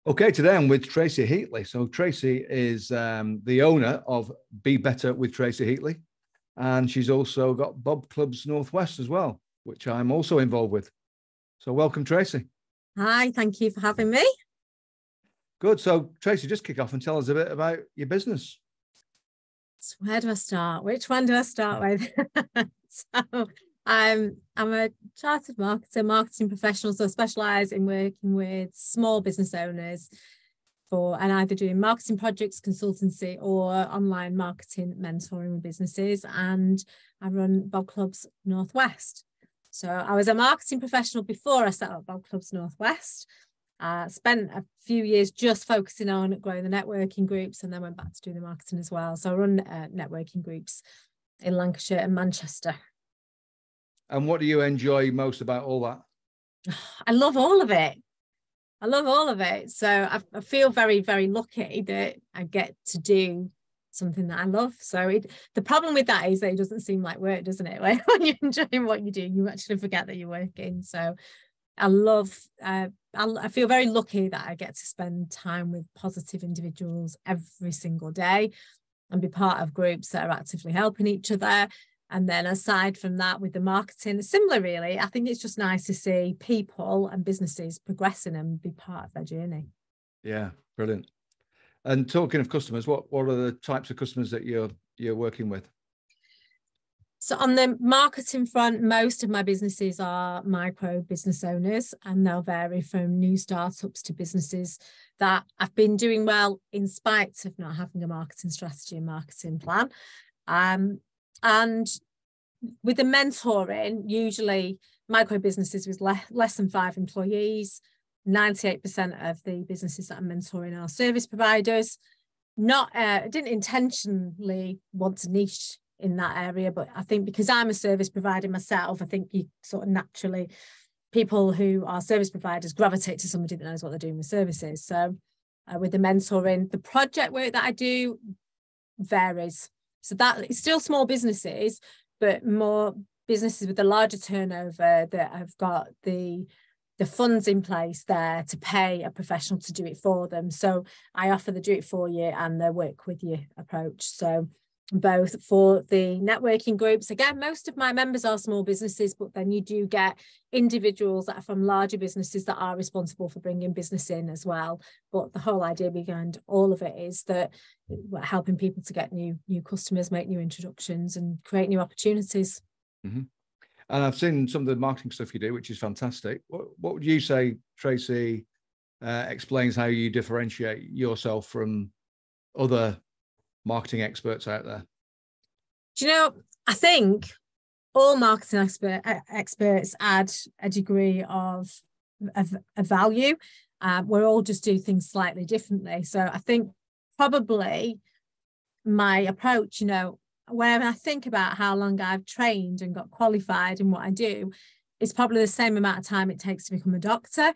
Okay, today I'm with Tracy Heatley. So Tracy is the owner of Be Better with Tracy Heatley, and she's also got Bob Clubs Northwest as well, which I'm also involved with. So welcome, Tracy. Hi, thank you for having me. Good. So Tracy, just kick off and tell us a bit about your business. So where do I start? Which one do I start with? So I'm a chartered marketer, marketing professional, so I specialise in working with small business owners and either doing marketing projects, consultancy, or online marketing mentoring with businesses. And I run Bob Clubs Northwest. So I was a marketing professional before I set up Bob Clubs Northwest. Spent a few years just focusing on growing the networking groups, and then went back to do the marketing as well. So I run networking groups in Lancashire and Manchester. And what do you enjoy most about all that? I love all of it. I love all of it. So I feel very, very lucky that I get to do something that I love. So the problem with that is that it doesn't seem like work, doesn't it? When you're enjoying what you do, you actually forget that you're working. So I love, I feel very lucky that I get to spend time with positive individuals every single day and be part of groups that are actively helping each other. And then aside from that, with the marketing, similar really, I think it's just nice to see people and businesses progressing and be part of their journey. Yeah, brilliant. And talking of customers, what are the types of customers that you're working with? So on the marketing front, most of my businesses are micro business owners, and they'll vary from new startups to businesses that have been doing well in spite of not having a marketing strategy and marketing plan. And with the mentoring, usually micro businesses with less than 5 employees. 98% of the businesses that I'm mentoring are service providers. I didn't intentionally want to niche in that area, but I think because I'm a service provider myself, I think you sort of naturally, people who are service providers gravitate to somebody that knows what they're doing with services. So with the mentoring, the project work that I do varies. So that it's still small businesses, but more businesses with a larger turnover that have got the funds in place there to pay a professional to do it for them. So I offer the do it for you and the work with you approach. So both for the networking groups, again, most of my members are small businesses, but then you do get individuals that are from larger businesses that are responsible for bringing business in as well. But the whole idea behind all of it is that we're helping people to get new customers, make new introductions and create new opportunities. Mm-hmm. And I've seen some of the marketing stuff you do, which is fantastic. What would you say, Tracy, explains how you differentiate yourself from other marketing experts out there? Do you know, I think all marketing experts add a degree of value. We all just do things slightly differently. So I think probably my approach, when I think about how long I've trained and got qualified in what I do, it's probably the same amount of time it takes to become a doctor.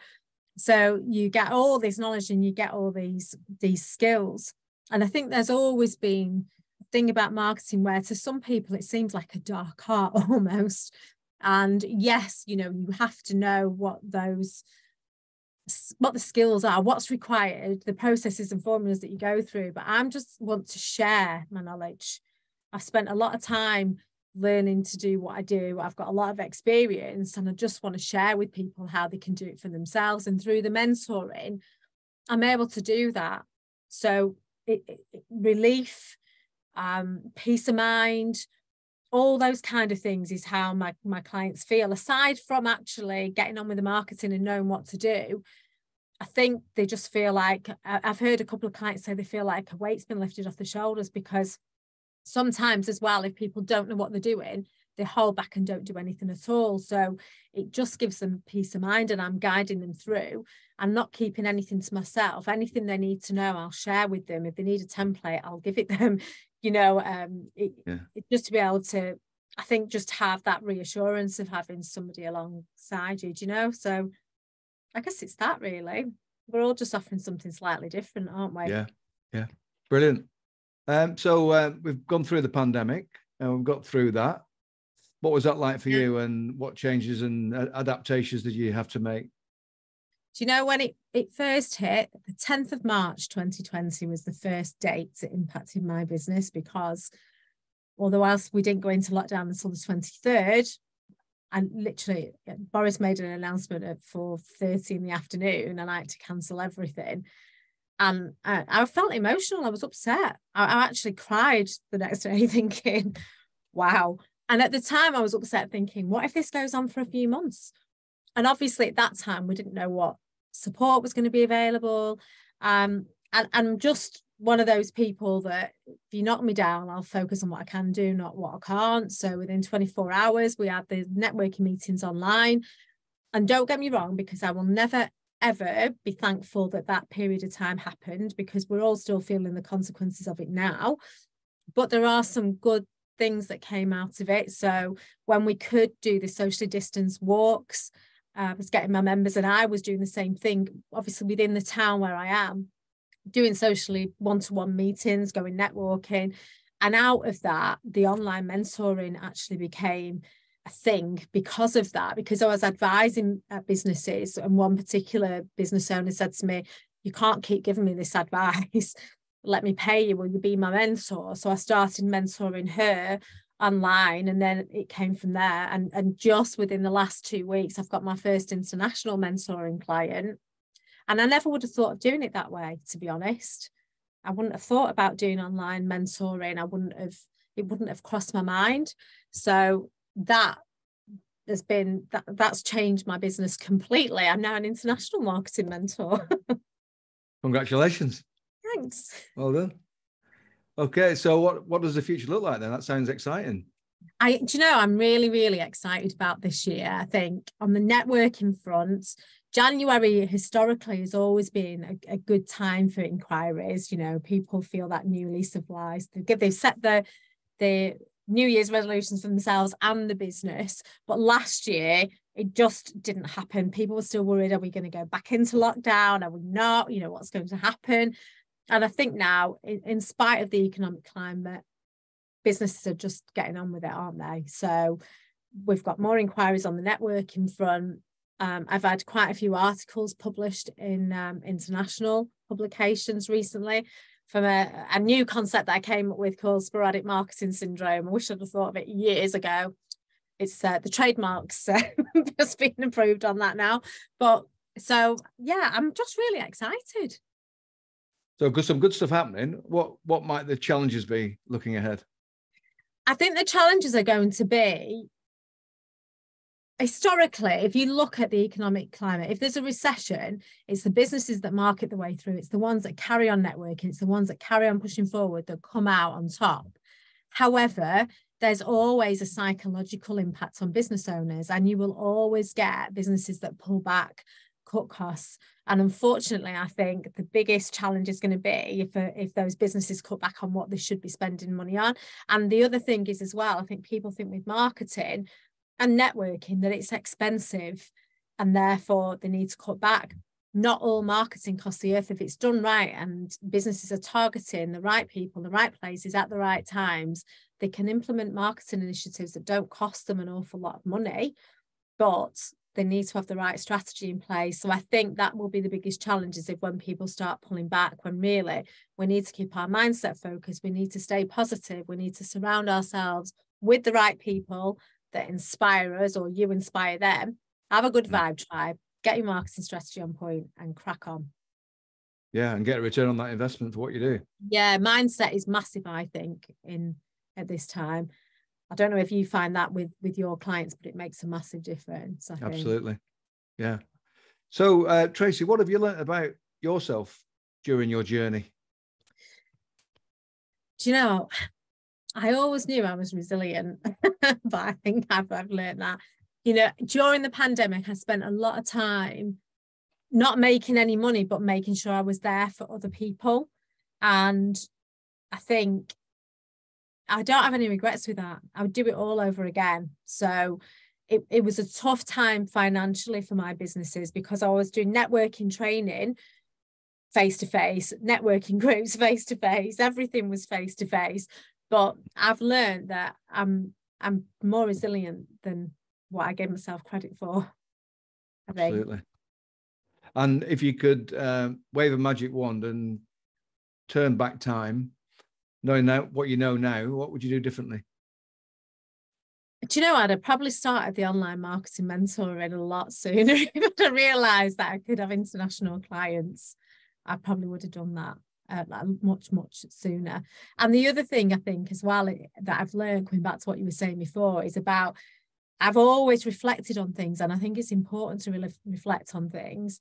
So you get all this knowledge and you get all these skills. And I think there's always been a thing about marketing where to some people it seems like a dark art almost. And yes, you have to know what the skills are, what's required, the processes and formulas that you go through. But I just want to share my knowledge. I've spent a lot of time learning to do what I do. I've got a lot of experience and I just want to share with people how they can do it for themselves. And through the mentoring, I'm able to do that. So relief, peace of mind, all those kind of things is how my clients feel. Aside from actually getting on with the marketing and knowing what to do, I think they just feel like, I've heard a couple of clients say they feel like a weight's been lifted off their shoulders, because sometimes as well, if people don't know what they're doing, they hold back and don't do anything at all. So it just gives them peace of mind, and I'm guiding them through and not keeping anything to myself. Anything they need to know, I'll share with them. If they need a template, I'll give it them, just to be able to, I think, just have that reassurance of having somebody alongside you, So I guess it's that really. We're all just offering something slightly different, aren't we? Yeah. Brilliant. So we've gone through the pandemic and we've got through that. What was that like for you, and what changes and adaptations did you have to make? Do you know when it first hit? The 10th of March 2020 was the first date that impacted my business, because although else we didn't go into lockdown until the 23rd, and literally Boris made an announcement at 4:30 in the afternoon and I had to cancel everything. And I felt emotional. I was upset. I actually cried the next day thinking, wow. And at the time I was upset thinking, what if this goes on for a few months? And obviously at that time, we didn't know what support was going to be available. And I'm just one of those people that if you knock me down, I'll focus on what I can do, not what I can't. So within 24 hours, we had the networking meetings online. And don't get me wrong, because I will never, ever be thankful that that period of time happened, because we're all still feeling the consequences of it now. But there are some good things that came out of it. So when we could do the socially distanced walks, I was getting my members, and I was doing the same thing, obviously within the town where I am, doing socially one-to-one meetings, going networking. And out of that, the online mentoring actually became a thing because of that, because I was advising businesses, and one particular business owner said to me, you can't keep giving me this advice. Let me pay you. Will you be my mentor? So I started mentoring her online, and then it came from there. And just within the last 2 weeks, I've got my first international mentoring client. And I never would have thought of doing it that way, to be honest. I wouldn't have thought about doing online mentoring. It wouldn't have crossed my mind. So that has been, that's changed my business completely. I'm now an international marketing mentor. Congratulations. Thanks. Well done. Okay, so what does the future look like then? That sounds exciting. Do you know, I'm really, really excited about this year. I think on the networking front, January historically has always been a good time for inquiries. You know, people feel that new lease of life. They've set the New Year's resolutions for themselves and the business. But last year, it just didn't happen. People were still worried, are we going to go back into lockdown? Are we not? You know, what's going to happen? And I think now, in spite of the economic climate, businesses are just getting on with it, aren't they? So we've got more inquiries on the networking front. I've had quite a few articles published in international publications recently from a new concept that I came up with called sporadic marketing syndrome. I wish I'd have thought of it years ago. It's the trademarks just being approved on that now. But so, yeah, I'm just really excited. So some good stuff happening. What might the challenges be looking ahead? I think the challenges are going to be, historically, if you look at the economic climate, if there's a recession, it's the businesses that market the way through. It's the ones that carry on networking. It's the ones that carry on pushing forward that come out on top. However, there's always a psychological impact on business owners, and you will always get businesses that pull back, cut costs. And unfortunately, I think the biggest challenge is going to be if those businesses cut back on what they should be spending money on. And the other thing is as well, I think people think with marketing and networking that it's expensive and therefore they need to cut back. Not all marketing costs the earth. If it's done right and businesses are targeting the right people, the right places at the right times, they can implement marketing initiatives that don't cost them an awful lot of money, but they need to have the right strategy in place. So I think that will be the biggest challenge, is if when people start pulling back, when really we need to keep our mindset focused, we need to stay positive, we need to surround ourselves with the right people that inspire us, or you inspire them. Have a good vibe tribe, get your marketing strategy on point and crack on. Yeah, and get a return on that investment for what you do. Yeah, mindset is massive, I think, at this time. I don't know if you find that with your clients, but it makes a massive difference, I think. Absolutely. Yeah. So, Tracy, what have you learned about yourself during your journey? Do you know, I always knew I was resilient, but I think I've learned that. You know, during the pandemic, I spent a lot of time not making any money, but making sure I was there for other people. And I think I don't have any regrets with that. I would do it all over again. So it was a tough time financially for my businesses, because I was doing networking training face-to-face, networking groups face-to-face, everything was face-to-face. But I've learned that I'm more resilient than what I gave myself credit for, I think. Absolutely. And if you could wave a magic wand and turn back time, knowing now what you know now, what would you do differently? Do you know what? I'd probably started the online marketing mentoring a lot sooner. If I realised that I could have international clients, I probably would have done that much sooner. And the other thing I think as well that I've learned, going back to what you were saying before, is about I've always reflected on things, and I think it's important to really reflect on things,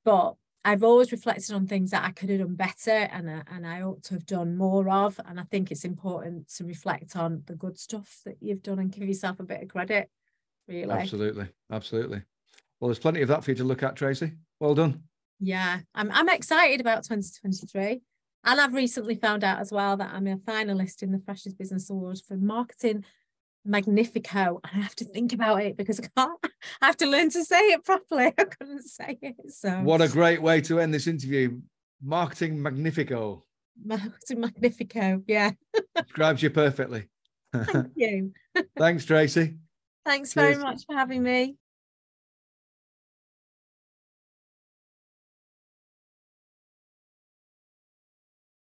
but I've always reflected on things that I could have done better and I ought to have done more of. And I think it's important to reflect on the good stuff that you've done and give yourself a bit of credit, really. Absolutely. Absolutely. Well, there's plenty of that for you to look at, Tracy. Well done. Yeah, I'm excited about 2023. And I've recently found out as well that I'm a finalist in the Freshers Business Awards for Marketing Magnifico. I have to think about it because I have to learn to say it properly. I couldn't say it. So what a great way to end this interview. Marketing Magnifico. Marketing Magnifico, yeah. Describes you perfectly. Thank you. Thanks, Tracy. Thanks Cheers. very much for having me.